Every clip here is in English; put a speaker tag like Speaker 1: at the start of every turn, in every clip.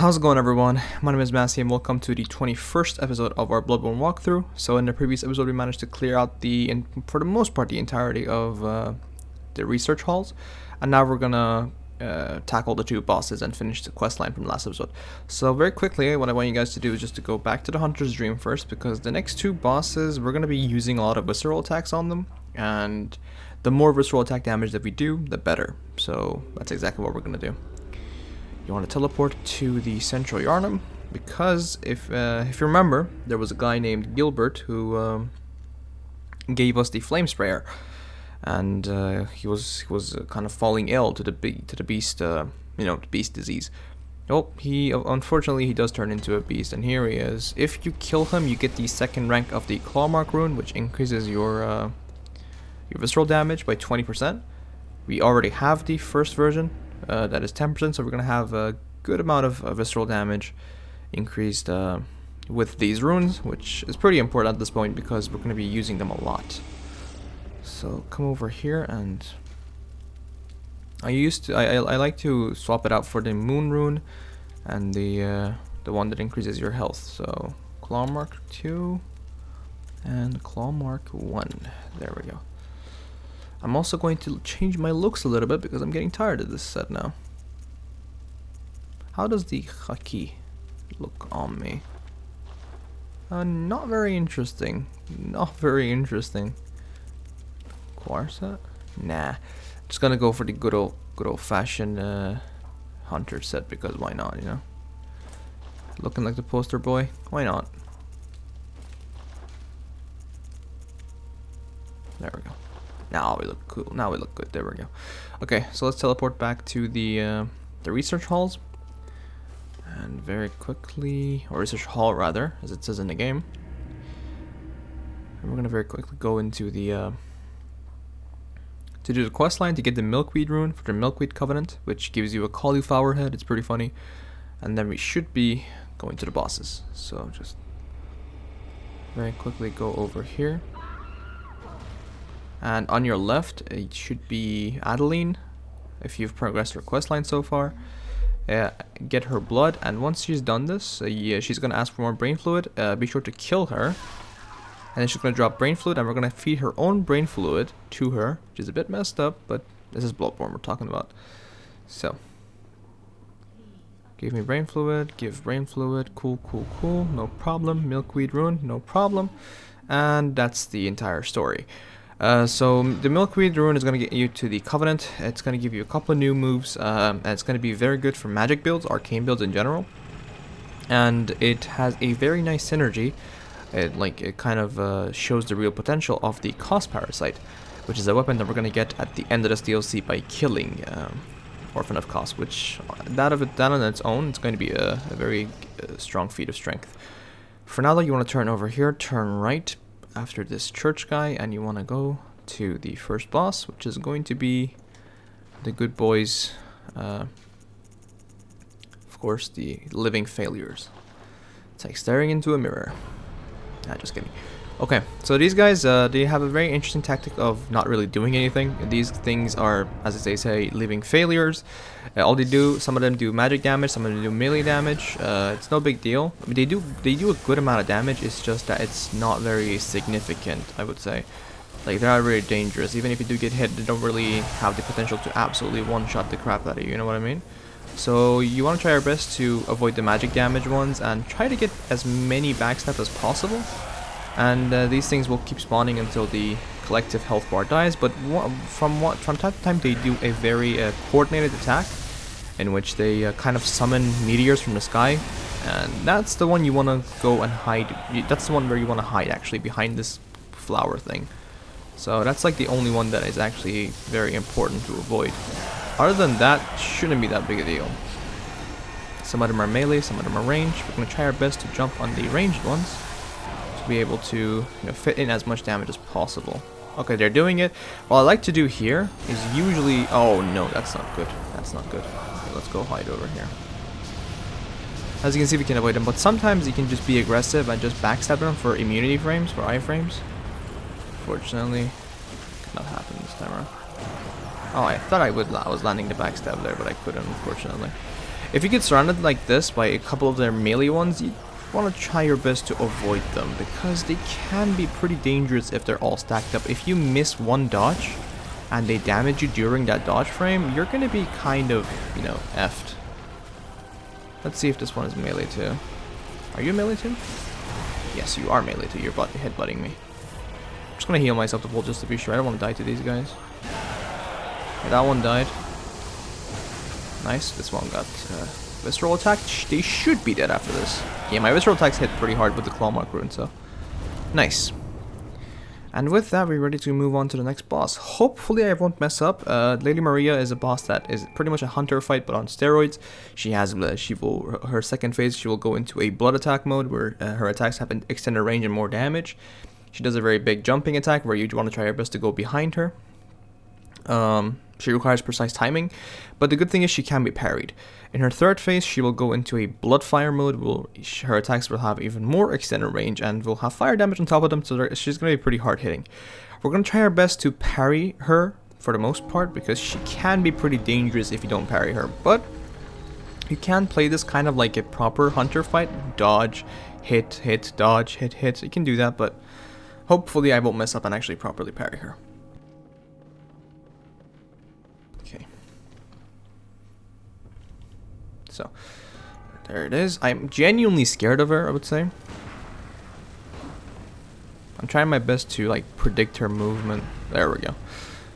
Speaker 1: How's it going, everyone? My name is Masih and welcome to the 21st episode of our Bloodborne walkthrough. So in the previous episode we managed to clear out for the most part, the entirety of the research halls. And now we're gonna tackle the two bosses and finish the quest line from the last episode. So very quickly, what I want you guys to do is just to go back to the Hunter's Dream first, because the next two bosses, we're gonna be using a lot of visceral attacks on them. And the more visceral attack damage that we do, the better. So that's exactly what we're gonna do. You want to teleport to the Central Yharnam, because if you remember, there was a guy named Gilbert who gave us the flame sprayer, and he was kind of falling ill to the beast, the beast disease. Oh, unfortunately he does turn into a beast, and here he is. If you kill him, you get the second rank of the Clawmark Rune, which increases your visceral damage by 20%. We already have the first version. That is 10%, so we're going to have a good amount of visceral damage increased with these runes, which is pretty important at this point because we're going to be using them a lot. So come over here, and I like to swap it out for the Moon Rune and the one that increases your health. So Clawmark 2 and Clawmark 1. There we go. I'm also going to change my looks a little bit because I'm getting tired of this set now. How does the Haki look on me? Not very interesting. Not very interesting. Quarset? Nah. Just gonna go for the good old fashioned hunter set because why not, you know? Looking like the poster boy? Why not? There we go. Now we look cool. Now we look good. There we go. Okay, so let's teleport back to the research halls, and very quickly, or research hall rather, as it says in the game. And we're gonna very quickly go into the to do the quest line to get the Milkweed Rune for the Milkweed Covenant, which gives you a cauliflower head. It's pretty funny. And then we should be going to the bosses. So just very quickly go over here. And on your left, it should be Adeline, if you've progressed her questline so far. Get her blood, and once she's done this, she's going to ask for more brain fluid. Be sure to kill her. And then she's going to drop brain fluid, and we're going to feed her own brain fluid to her, which is a bit messed up, but this is Bloodborne we're talking about. So, give me brain fluid, give brain fluid, cool, no problem. Milkweed Rune, no problem. And that's the entire story. So the Milkweed Rune is going to get you to the Covenant. It's going to give you a couple of new moves, and it's going to be very good for magic builds, arcane builds in general. And it has a very nice synergy. It kind of shows the real potential of the Cost Parasite, which is a weapon that we're going to get at the end of this DLC by killing Orphan of Cost, which that on its own, it's going to be a very strong feat of strength. For now though, you want to turn over here, turn right after this church guy, and you want to go to the first boss, which is going to be the good boys, of course, the living failures. It's like staring into a mirror. Just kidding. Okay, so these guys, they have a very interesting tactic of not really doing anything. These things are, as they say, living failures. All they do, some of them do magic damage, some of them do melee damage. It's no big deal. I mean, they do a good amount of damage. It's just that it's not very significant, I would say. Like, they're not really dangerous. Even if you do get hit, they don't really have the potential to absolutely one-shot the crap out of you. You know what I mean? So you want to try your best to avoid the magic damage ones and try to get as many backstab as possible. And these things will keep spawning until the collective health bar dies. But from time to time, they do a very coordinated attack, in which they kind of summon meteors from the sky, and that's the one you want to go and hide. That's the one where you want to hide, actually, behind this flower thing. So that's like the only one that is actually very important to avoid. Other than that, shouldn't be that big a deal. Some of them are melee, some of them are ranged. We're going to try our best to jump on the ranged ones, to be able to fit in as much damage as possible. Okay, they're doing it. What I like to do here is usually... Oh no, that's not good. That's not good. Okay, let's go hide over here. As you can see, we can avoid them, but sometimes you can just be aggressive and just backstab them for immunity frames, for iframes. Fortunately, could not happen this time around. Oh, I thought I was landing the backstab there, but I couldn't, unfortunately. If you get surrounded like this by a couple of their melee ones, you want to try your best to avoid them, because they can be pretty dangerous if they're all stacked up. If you miss one dodge and they damage you during that dodge frame, you're going to be kind of, you know, effed. Let's see if this one is melee too. Are you melee too? Yes, you are melee too. You're headbutting me. I'm just going to heal myself to full just to be sure. I don't want to die to these guys. Yeah, that one died. Nice. This one got visceral attack. They should be dead after this. Yeah, my visceral attacks hit pretty hard with the Clawmark Rune, so nice. And with that, we're ready to move on to the next boss. Hopefully I won't mess up. Lady Maria is a boss that is pretty much a hunter fight, but on steroids. She has her second phase, she will go into a blood attack mode, where her attacks have an extended range and more damage. She does a very big jumping attack, where you want to try your best to go behind her. She requires precise timing, but the good thing is she can be parried. In her third phase, she will go into a Bloodfire mode. Her attacks will have even more extended range and will have fire damage on top of them, so she's going to be pretty hard hitting. We're going to try our best to parry her for the most part, because she can be pretty dangerous if you don't parry her, but you can play this kind of like a proper hunter fight. Dodge, hit, dodge, hit. You can do that, but hopefully I won't mess up and actually properly parry her. So, there it is. I'm genuinely scared of her, I would say. I'm trying my best to, like, predict her movement. There we go.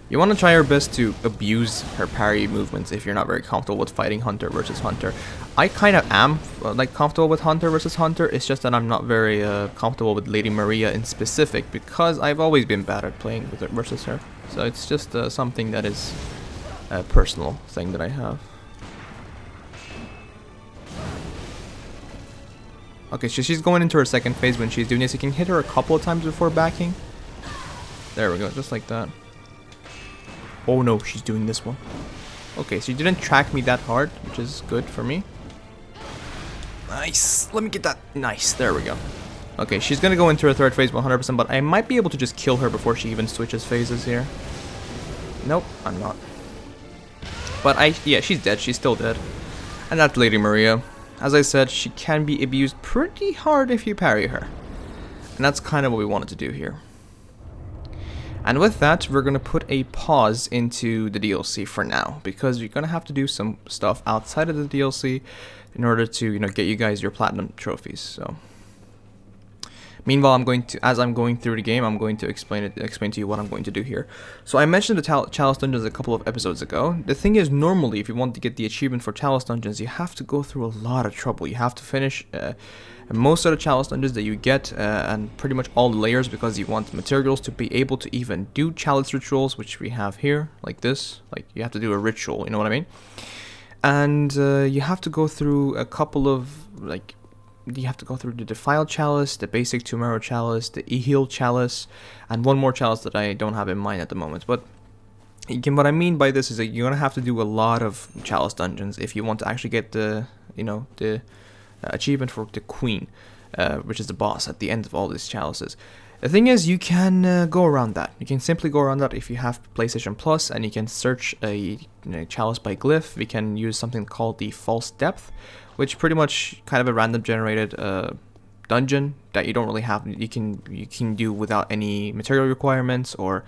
Speaker 1: You want to try your best to abuse her parry movements if you're not very comfortable with fighting Hunter versus Hunter. I kind of am, like, comfortable with Hunter versus Hunter. It's just that I'm not very comfortable with Lady Maria in specific, because I've always been bad at playing with her versus her. So it's just something that is a personal thing that I have. Okay, so she's going into her second phase when she's doing this. You can hit her a couple of times before backing. There we go, just like that. Oh no, she's doing this one. Okay, so she didn't track me that hard, which is good for me. Nice. Let me get that. Nice, there we go. Okay, she's gonna go into her third phase 100%, but I might be able to just kill her before she even switches phases here. Nope, I'm not. But yeah, she's dead. She's still dead. And that's Lady Maria. As I said, she can be abused pretty hard if you parry her. And that's kind of what we wanted to do here. And with that, we're going to put a pause into the DLC for now, because we're going to have to do some stuff outside of the DLC in order to, you know, get you guys your platinum trophies. So, meanwhile, as I'm going through the game, I'm going to explain to you what I'm going to do here. So I mentioned the Chalice dungeons a couple of episodes ago. The thing is, normally, if you want to get the achievement for Chalice dungeons, you have to go through a lot of trouble. You have to finish most of the Chalice dungeons that you get, and pretty much all the layers, because you want materials to be able to even do Chalice rituals, which we have here, like this. Like, you have to do a ritual, you know what I mean? And you have to go through a couple of, like, you have to go through the Defiled Chalice, the basic Pthumeru Chalice, the Heal Chalice, and one more chalice that I don't have in mind at the moment. But again, what I mean by this is that you're gonna have to do a lot of Chalice dungeons if you want to actually get the, you know, the achievement for the Queen, which is the boss at the end of all these chalices. The thing is, you can go around that. You can simply go around that if you have PlayStation Plus, and you can search a chalice by glyph. We can use something called the False Depth, which pretty much kind of a random generated dungeon that you don't really have. You can do without any material requirements or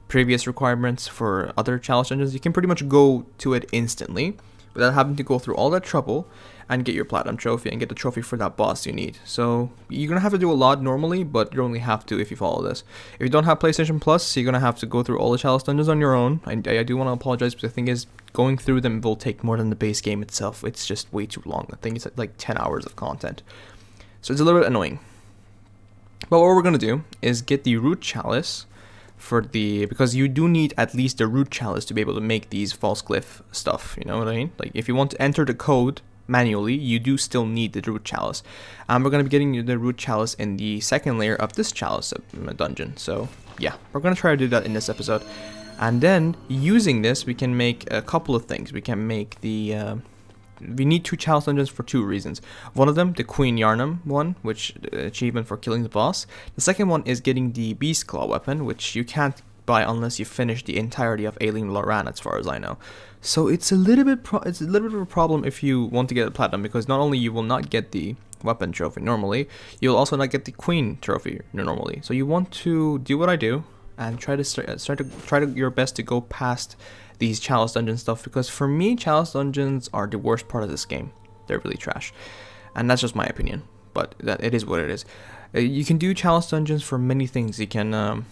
Speaker 1: previous requirements for other chalice dungeons. You can pretty much go to it instantly without having to go through all that trouble and get your platinum trophy and get the trophy for that boss you need. So you're gonna have to do a lot normally, but you only have to if you follow this. If you don't have PlayStation Plus, you're gonna have to go through all the chalice dungeons on your own. I do want to apologize, but the thing is, going through them will take more than the base game itself. It's just way too long. I think it's like 10 hours of content, so it's a little bit annoying. But what we're gonna do is get the root chalice because you do need at least the root chalice to be able to make these false glyph stuff. You know what I mean? Like, if you want to enter the code manually, you do still need the root chalice. We're going to be getting the root chalice in the second layer of this chalice dungeon. So yeah, we're going to try to do that in this episode. And then using this, we can make a couple of things. We can make the we need 2 chalice dungeons for 2 reasons. One of them, the Queen Yarnum one, which achievement for killing the boss. The second one is getting the Beast Claw weapon, which you can't by unless you finish the entirety of Alien Loran, as far as I know. So it's a little bit of a problem if you want to get a platinum, because not only you will not get the weapon trophy normally, you'll also not get the queen trophy normally. So you want to do what I do and try to your best to go past these Chalice dungeon stuff, because for me, Chalice dungeons are the worst part of this game. They're really trash, and that's just my opinion, but that it is what it is. You can do Chalice dungeons for many things. You can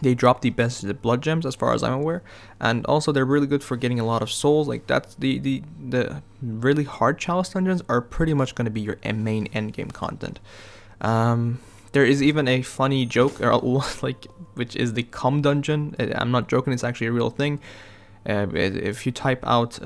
Speaker 1: they drop the best blood gems, as far as I'm aware, and also they're really good for getting a lot of souls. Like, that's the really hard Chalice dungeons are pretty much going to be your main endgame content. There is even a funny joke, like, which is the cum dungeon. I'm not joking, it's actually a real thing. If you type out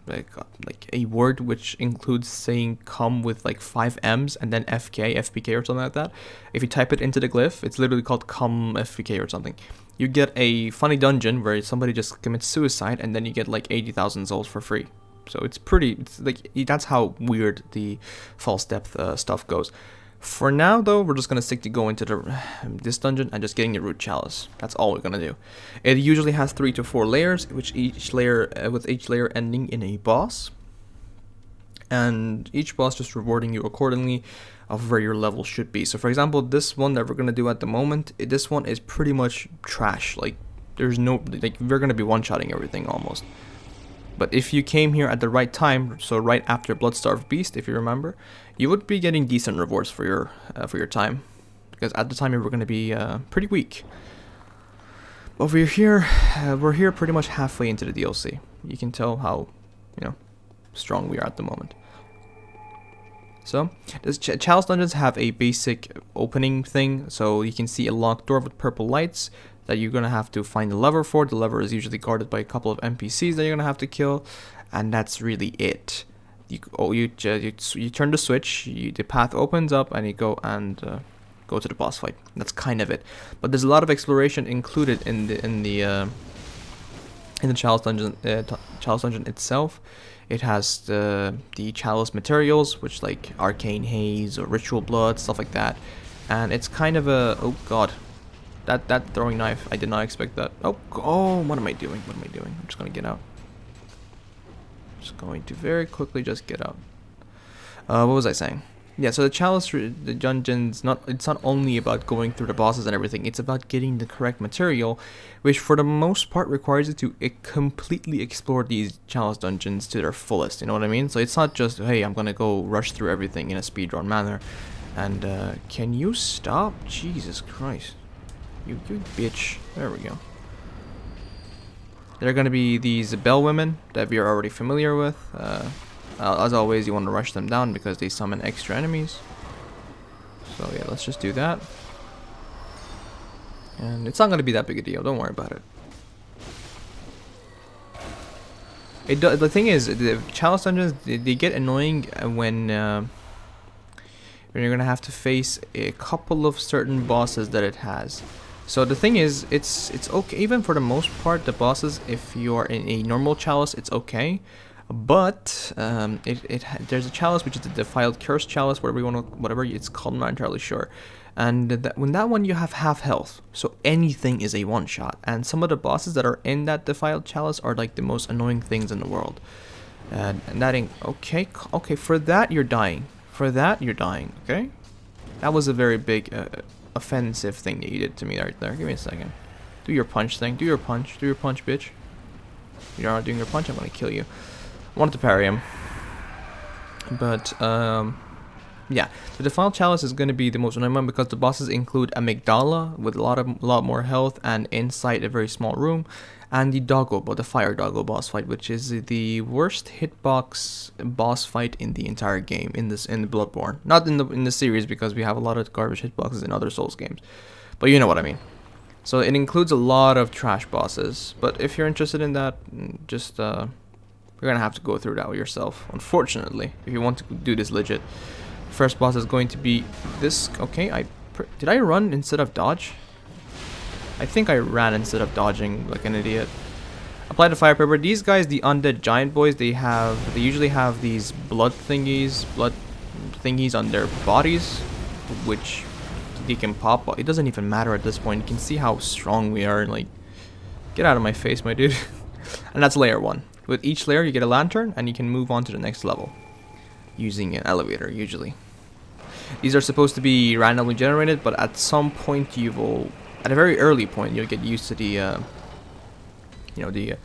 Speaker 1: like a word which includes saying cum with like 5 M's and then FPK or something like that, if you type it into the glyph, it's literally called cum FPK or something. You get a funny dungeon where somebody just commits suicide, and then you get like 80,000 souls for free. So it's like, that's how weird the false depth stuff goes. For now, though, we're just going to stick to going to this dungeon and just getting the root chalice. That's all we're going to do. It usually has 3 to 4 layers, with each layer ending in a boss. And each boss just rewarding you accordingly of where your level should be. So, for example, this one that we're going to do at the moment, this one is pretty much trash. Like, there's no, like, we're going to be one-shotting everything almost. But if you came here at the right time, so right after Bloodstarved Beast, if you remember, you would be getting decent rewards for your time, because at the time you were going to be pretty weak. But we're here pretty much halfway into the DLC. You can tell how, strong we are at the moment. So, this Chalice dungeons have a basic opening thing, so you can see a locked door with purple lights that you're going to have to find the lever for. The lever is usually guarded by a couple of NPCs that you're going to have to kill, and that's really it. You turn the switch, the path opens up, and you go to the boss fight. That's kind of it. But there's a lot of exploration included in the Chalice dungeon itself. It has the Chalice materials, which like arcane haze or ritual blood, stuff like that. And it's kind of a, oh god, that throwing knife, I did not expect that. Oh, what am I doing? I'm just gonna get out. Just going to very quickly just get out. What was I saying? Yeah, so the dungeon's it's not only about going through the bosses and everything, it's about getting the correct material, which for the most part requires you to completely explore these Chalice dungeons to their fullest, you know what I mean? So it's not just, hey, I'm gonna go rush through everything in a speedrun manner. And can you stop? Jesus Christ. You bitch. There we go. There are going to be these bell women that we are already familiar with. As always, you want to rush them down because they summon extra enemies. So yeah, let's just do that. And it's not going to be that big a deal. Don't worry about it. The thing is, the Chalice dungeons, they get annoying when you're going to have to face a couple of certain bosses that it has. So the thing is, it's okay, even for the most part, the bosses, if you are in a normal Chalice, it's okay. But there's a Chalice which is the Defiled Cursed Chalice, whatever it's called, I'm not entirely sure. And when that one, you have half health, so anything is a one-shot. And some of the bosses that are in that Defiled Chalice are like the most annoying things in the world. And that ain't okay. For that you're dying. Okay. That was a very big offensive thing that you did to me right there. Give me a second. Do your punch thing. Do your punch, bitch. You're not doing your punch, I'm gonna kill you. I wanted to parry him. But, yeah. The Defiled Chalice is gonna be the most annoying one because the bosses include Amygdala with a lot more health, and inside a very small room, and the the Fire Doggo boss fight, which is the worst hitbox boss fight in the entire game in the Bloodborne. Not in the series, because we have a lot of garbage hitboxes in other Souls games, but you know what I mean. So it includes a lot of trash bosses. But if you're interested in that, just you're gonna have to go through that yourself, unfortunately, if you want to do this legit. First boss is going to be this. Okay, did I run instead of dodge? I think I ran instead of dodging like an idiot. Apply the fire pepper. These guys, the Undead Giant boys, they usually have these blood thingies on their bodies, which they can pop, but it doesn't even matter at this point. You can see how strong we are. Like, get out of my face, my dude. And that's layer 1. With each layer, you get a lantern, and you can move on to the next level using an elevator, usually. These are supposed to be randomly generated, but at some point you will, at a very early point, you'll get used to the, the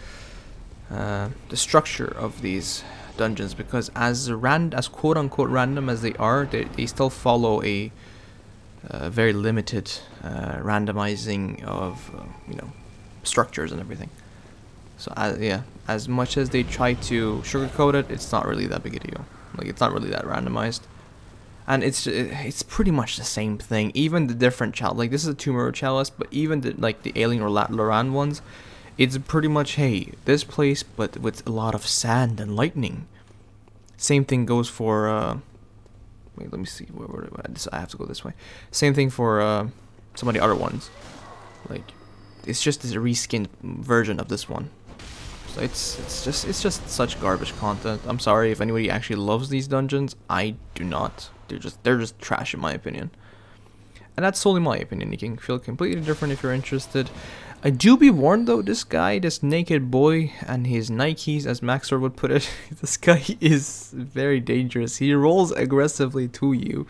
Speaker 1: structure of these dungeons, because as quote-unquote random as they are, they still follow a very limited randomizing of structures and everything. So yeah, as much as they try to sugarcoat it, it's not really that big a deal. Like, it's not really that randomized, and it's pretty much the same thing. Even the different chalice, like this is a Pthumeru chalice, but even the alien or Loran ones, it's pretty much, hey, this place, but with a lot of sand and lightning. Same thing goes for, wait, let me see, I have to go this way. Same thing for some of the other ones. Like, it's just a reskinned version of this one. So it's just such garbage content. I'm sorry if anybody actually loves these dungeons. I do not. They're just trash in my opinion. And that's solely my opinion. You can feel completely different if you're interested. I do be warned though, this naked boy and his Nikes, as Maxor would put it, this guy is very dangerous. He rolls aggressively to you,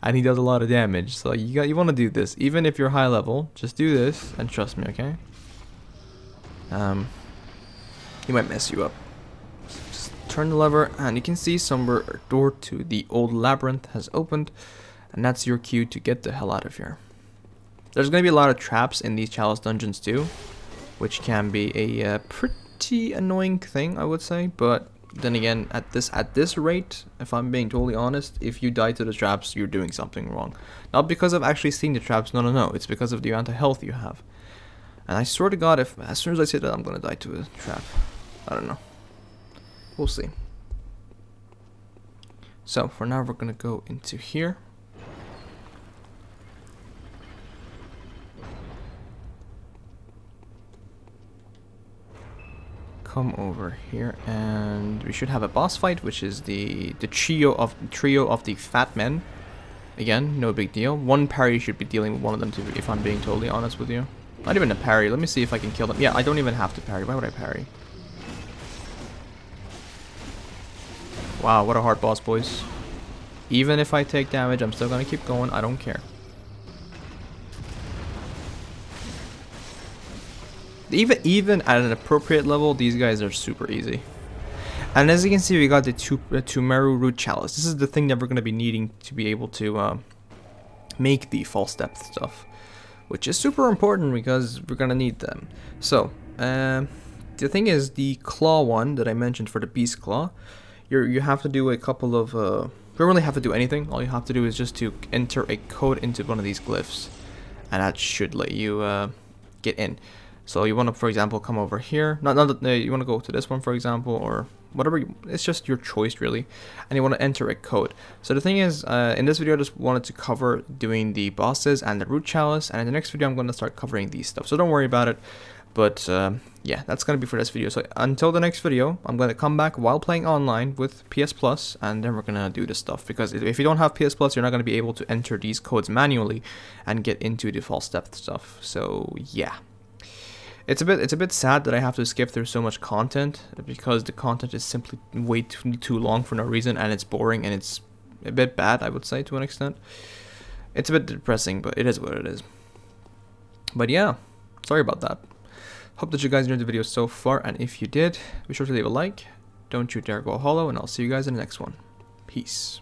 Speaker 1: and he does a lot of damage. So you want to do this, even if you're high level. Just do this, and trust me, okay? He might mess you up. Just turn the lever, and you can see somewhere a door to the old labyrinth has opened, and that's your cue to get the hell out of here. There's going to be a lot of traps in these Chalice dungeons too, which can be a pretty annoying thing, I would say. But then again, at this rate, if I'm being totally honest, if you die to the traps, you're doing something wrong. Not because of actually seeing the traps, no, it's because of the amount of health you have. And I swear to God, if as soon as I say that, I'm going to die to a trap. I don't know. We'll see. So for now, we're going to go into here. Come over here, and we should have a boss fight, which is the trio of the fat men. Again, no big deal. One parry should be dealing with one of them too, if I'm being totally honest with you. Not even a parry. Let me see if I can kill them. Yeah, I don't even have to parry. Why would I parry? Wow, what a hard boss, boys. Even if I take damage, I'm still gonna keep going. I don't care. Even at an appropriate level, these guys are super easy. And as you can see, we got the Pthumeru root chalice. This is the thing that we're going to be needing to be able to make the false depth stuff, which is super important because we're going to need them. So the thing is, the claw one that I mentioned for the beast claw, you have to do a couple of you don't really have to do anything. All you have to do is just to enter a code into one of these glyphs, and that should let you get in. So you want to, for example, come over here. You want to go to this one, for example, or whatever. It's just your choice, really. And you want to enter a code. So the thing is, in this video, I just wanted to cover doing the bosses and the root chalice. And in the next video, I'm going to start covering these stuff. So don't worry about it. But yeah, that's going to be for this video. So until the next video, I'm going to come back while playing online with PS Plus, and then we're going to do this stuff. Because if you don't have PS Plus, you're not going to be able to enter these codes manually and get into the false depth stuff. So yeah. It's a bit sad that I have to skip through so much content, because the content is simply way too long for no reason, and it's boring, and it's a bit bad, I would say, to an extent. It's a bit depressing, but it is what it is. But yeah, sorry about that. Hope that you guys enjoyed the video so far, and if you did, be sure to leave a like. Don't you dare go hollow, and I'll see you guys in the next one. Peace.